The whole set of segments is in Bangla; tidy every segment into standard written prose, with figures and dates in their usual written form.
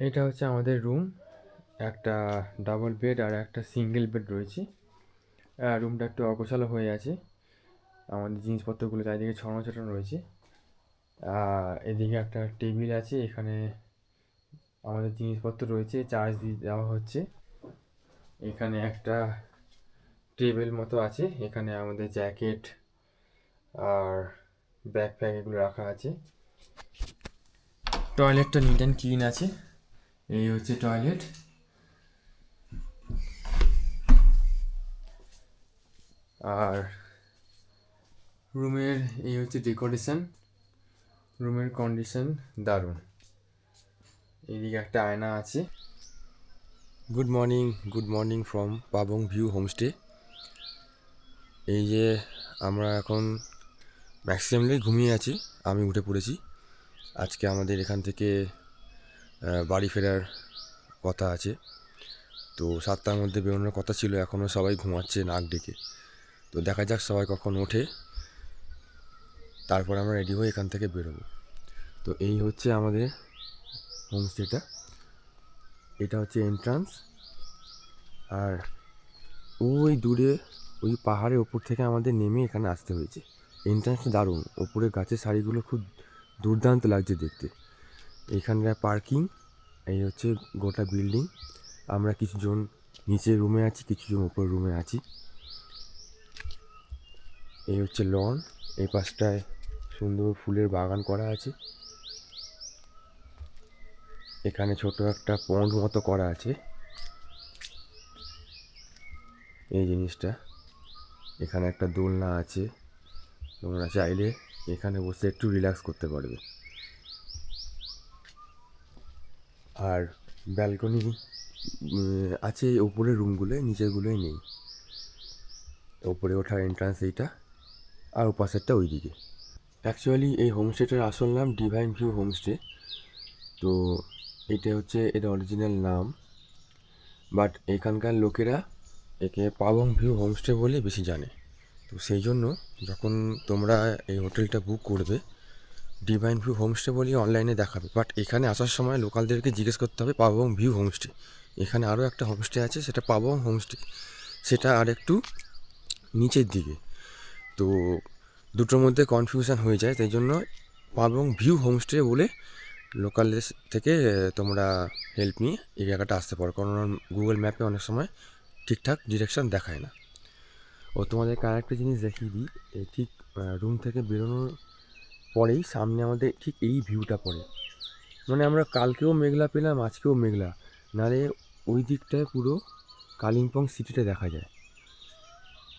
এটা হচ্ছে আমাদের রুম। একটা ডাবল বেড আর একটা সিঙ্গেল বেড রয়েছে। রুমটা একটু অগোছালো হয়ে আছে, আমাদের জিনিসপত্রগুলো চারিদিকে ছড়ানো ছিটানো রয়েছে। এদিকে একটা টেবিল আছে, এখানে আমাদের জিনিসপত্র রয়েছে, চার্জ দিয়ে দেওয়া হচ্ছে। এখানে একটা টেবিল মতো আছে, এখানে আমাদের জ্যাকেট আর ব্যাকপ্যাক এগুলো রাখা আছে। টয়লেটটা নিট অ্যান্ড ক্লিন আছে। এই হচ্ছে টয়লেট। আর রুমের এই হচ্ছে ডেকোরেশন। রুমের কন্ডিশন দারুণ। এইদিকে একটা আয়না আছে। Good morning from Pabong view homestay. এই যে আমরা এখন ম্যাক্সিমামলি ঘুমিয়ে আছি, আমি উঠে পড়েছি। আজকে আমাদের এখান থেকে বাড়ি ফেরার কথা আছে, তো 7টার মধ্যে বেরোনোর কথা ছিল। এখনও সবাই ঘুমাচ্ছে নাক ডেকে, তো দেখা যাক সবাই কখন ওঠে, তারপর আমরা রেডি হয়ে এখান থেকে বেরোবো। তো এই হচ্ছে আমাদের হোমস্টেটা, এটা হচ্ছে এন্ট্রান্স। আর ওই দূরে ওই পাহাড়ের ওপর থেকে আমাদের নেমে এখানে আসতে হয়েছে। এন্ট্রান্সটা দারুণ, ওপরে গাছের সারিগুলো খুব দুর্দান্ত লাগছে দেখতে। এখানকার পার্কিং, এই হচ্ছে গোটা বিল্ডিং। আমরা কিছুজন নিচের রুমে আছি, কিছুজন উপরের রুমে আছি। এই হচ্ছে লন, এই পাশটায় সুন্দর ফুলের বাগান করা আছে। এখানে ছোট একটা পন্ড মতো করা আছে। এই জিনিসটা, এখানে একটা দোলনা আছে, তোমরা চাইলে এখানে বসে একটু রিল্যাক্স করতে পারবে। আর ব্যালকনি আছে ওপরের রুমগুলোয়, নিচেরগুলোয় নেই। ওপরে ওঠার এন্ট্রান্স এইটা, আর ওপাশেরটা ওইদিকে। অ্যাকচুয়ালি এই হোমস্টেটার আসল নাম ডিভাইন ভিউ হোমস্টে। তো এটা হচ্ছে এর অরিজিনাল নাম, বাট এখানকার লোকেরা একে পাবং ভিউ হোমস্টে বলে বেশি জানে। তো সেই জন্য যখন তোমরা এই হোটেলটা বুক করবে, ডিভাইন ভিউ হোমস্টে বলে অনলাইনে দেখাবে, বাট এখানে আসার সময় লোকালদেরকে জিজ্ঞেস করতে হবে পাবং ভিউ হোমস্টে। এখানে আরও একটা হোমস্টে আছে, সেটা পাবং হোমস্টে, সেটা আর একটু নিচের দিকে। তো দুটোর মধ্যে কনফিউশন হয়ে যায়, তাই জন্য পাবং ভিউ হোমস্টে বলে লোকালদের থেকে তোমরা হেল্প নিয়ে এই জায়গাটা আসতে পারো, কারণ গুগল ম্যাপে অনেক সময় ঠিকঠাক ডিরেকশন দেখায় না। ও তোমাদেরকে আরেকটা জিনিস দেখিয়ে দিই, এই ঠিক রুম থেকে বেরোনোর পরেই সামনে আমাদের ঠিক এই ভিউটা পড়ে। মানে আমরা কালকেও মেঘলা পেলাম, আজকেও মেঘলা, নারে ওই দিকটায় পুরো কালিম্পং সিটিটা দেখা যায়।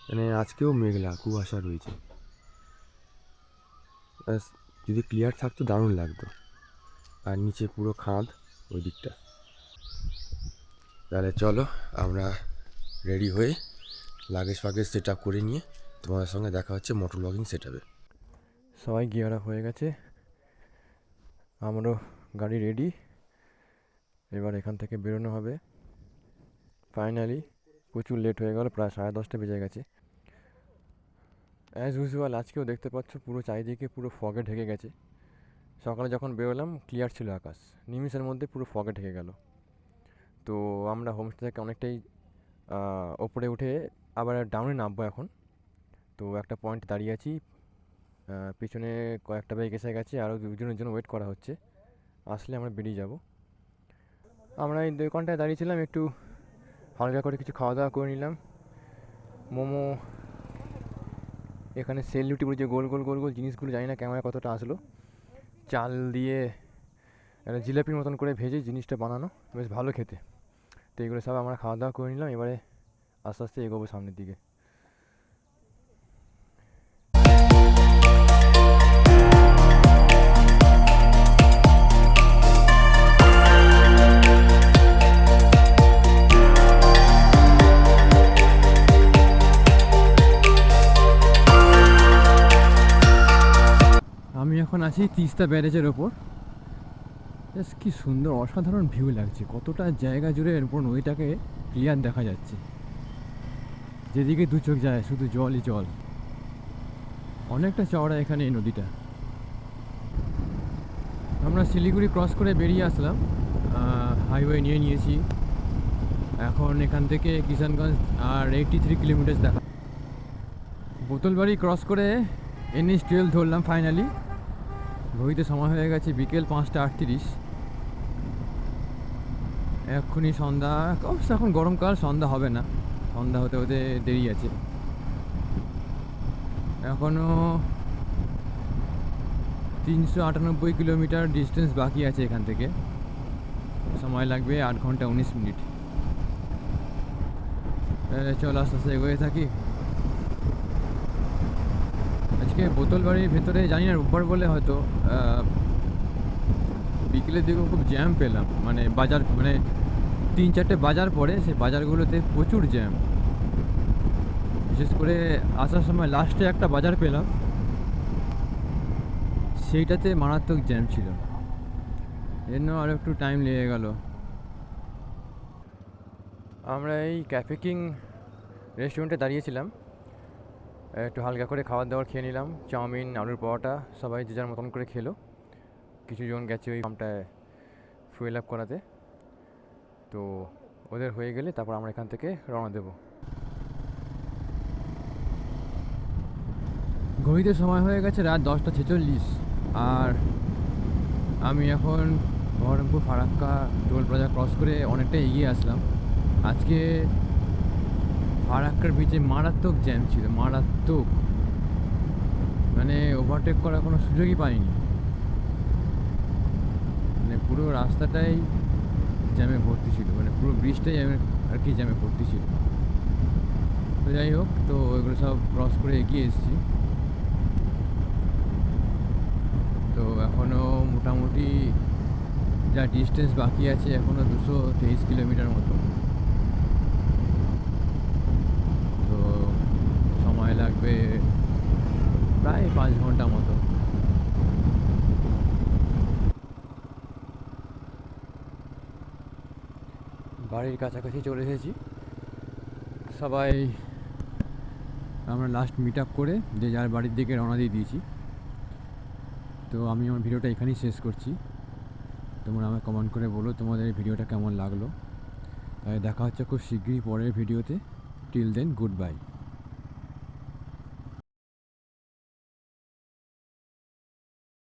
মানে আজকেও মেঘলা, কুয়াশা রয়েছে। যদি ক্লিয়ার থাকতো দারুণ লাগতো। আর নিচে পুরো খাদ ওই দিকটা। তাহলে চলো আমরা রেডি হয়ে লাগেজ ফাগেজ সেট আপ করে নিয়ে তোমাদের সঙ্গে দেখা হচ্ছে মোটর ব্লগিং সেট আপে। সবাই গিয়ার আপ হয়ে গেছে, আমারও গাড়ি রেডি। এবার এখান থেকে বেরোনো হবে। ফাইনালি প্রচুর লেট হয়ে গেল, প্রায় 10:30 বেজে গেছে। অ্যাজ ইউজুয়াল আজকেও দেখতে পাচ্ছ পুরো চারিদিকে পুরো ফগে ঢেকে গেছে। সকালে যখন বেরোলাম ক্লিয়ার ছিল আকাশ, নিমিষের মধ্যে পুরো ফগে ঢেকে গেল। তো আমরা হোমস্টে থেকে অনেকটাই ওপরে উঠে আবার ডাউনে নামবো এখন। তো একটা পয়েন্ট দাঁড়িয়ে আছি, পিছনে কয়েকটা বাইক এসে গেছে, আরও দুজনের জন্য ওয়েট করা হচ্ছে, আসলে আমরা বেরিয়ে যাব। আমরা এই দোকানটায় দাঁড়িয়েছিলাম, একটু হালকা করে কিছু খাওয়া দাওয়া করে নিলাম। মোমো, এখানে সেলুটি বলে যে গোল গোল গোল গোল জিনিসগুলো, জানি না ক্যামেরা কতটা আসলো, চাল দিয়ে একটা জিলাপির মতন করে ভেজে জিনিসটা বানানো, বেশ ভালো খেতে। তো এগুলো সব আমরা খাওয়া দাওয়া করে নিলাম, এবারে আস্তে আস্তে এগোবো সামনের দিকে। আমি এখন আছি তিস্তা ব্যারেজের ওপর। জাস্ট কি সুন্দর অসাধারণ ভিউ লাগছে, কতটা জায়গা জুড়ে এর উপর নদীটাকে ক্লিয়ার দেখা যাচ্ছে। যেদিকে দু চোখ যায় শুধু জলই জল। অনেকটা চওড়া এখানে এই নদীটা। আমরা শিলিগুড়ি ক্রস করে বেরিয়ে আসলাম হাইওয়ে নিয়ে নিয়েছি। এখন এখান থেকে কিষানগঞ্জ আর 83 কিলোমিটার দেখা। বোতলবাড়ি ক্রস করে NH12 ধরলাম ফাইনালি। ঘড়িতে সময় হয়ে গেছে বিকেল 5:38। এক্ষুনি সন্ধ্যা, অবশ্য এখন গরমকাল, সন্ধ্যা হবে না, সন্ধ্যা হতে হতে দেরি আছে। এখনও 398 কিলোমিটার ডিস্টেন্স বাকি আছে এখান থেকে। সময় লাগবে 8 ঘন্টা 19 মিনিট। চল আস্তে আস্তে এগোয়ে থাকি। আজকে বোতলবাড়ির ভেতরে জানি না রোববার বলে হয়তো বিকেলের দিকেও খুব জ্যাম পেলাম, মানে বাজার, মানে 3-4টে বাজার পড়ে, সেই বাজারগুলোতে প্রচুর জ্যাম। বিশেষ করে আসার সময় লাস্টে একটা বাজার পেলাম, সেইটাতে মারাত্মক জ্যাম ছিল, এজন্য আরও একটু টাইম লেগে গেল। আমরা এই ক্যাফে কিং রেস্টুরেন্টে দাঁড়িয়েছিলাম, একটু হালকা করে খাবার দাবার খেয়ে নিলাম, চাউমিন, আলুর পরোটা, সবাই যে যার মতন করে খেলো। কিছুজন গেছে ওই পাম্পটায় ফুয়েল আপ করাতে, তো ওদের হয়ে গেলে তারপর আমরা এখান থেকে রওনা দেব। ঘড়িতে সময় হয়ে গেছে রাত 10:46, আর আমি এখন Baharampur Farakka toll plaza cross করে অনেকটা এগিয়ে আসলাম। আজকে ফারাক্কার বিচে মারাত্মক জ্যাম ছিল, মারাত্মক, মানে ওভারটেক করার কোনো সুযোগই পাইনি। মানে পুরো রাস্তাটাই জ্যামে ভর্তি ছিল, মানে পুরো ব্রিজটাই আর কি জ্যামে ভর্তি ছিল। তো যাই হোক, তো ওইগুলো সব ক্রস করে এগিয়ে এসেছি। তো এখনও মোটামুটি যা ডিস্টেন্স বাকি আছে, এখনও 223 কিলোমিটার মতো। তো সময় লাগবে প্রায় 5 ঘন্টা মতো। বাড়ির কাছাকাছি চলে এসেছি। সবাই আমরা লাস্ট মিট আপ করে যে যার বাড়ির দিকে রওনা দিয়ে দিয়েছি। তো আমি আমার ভিডিওটা এখানেই শেষ করছি। তোমরা আমায় কমেন্ট করে বলো তোমাদের এই ভিডিওটা কেমন লাগলো। দেখা হচ্ছে খুব শীঘ্রই পরের ভিডিওতে। Till then, good by.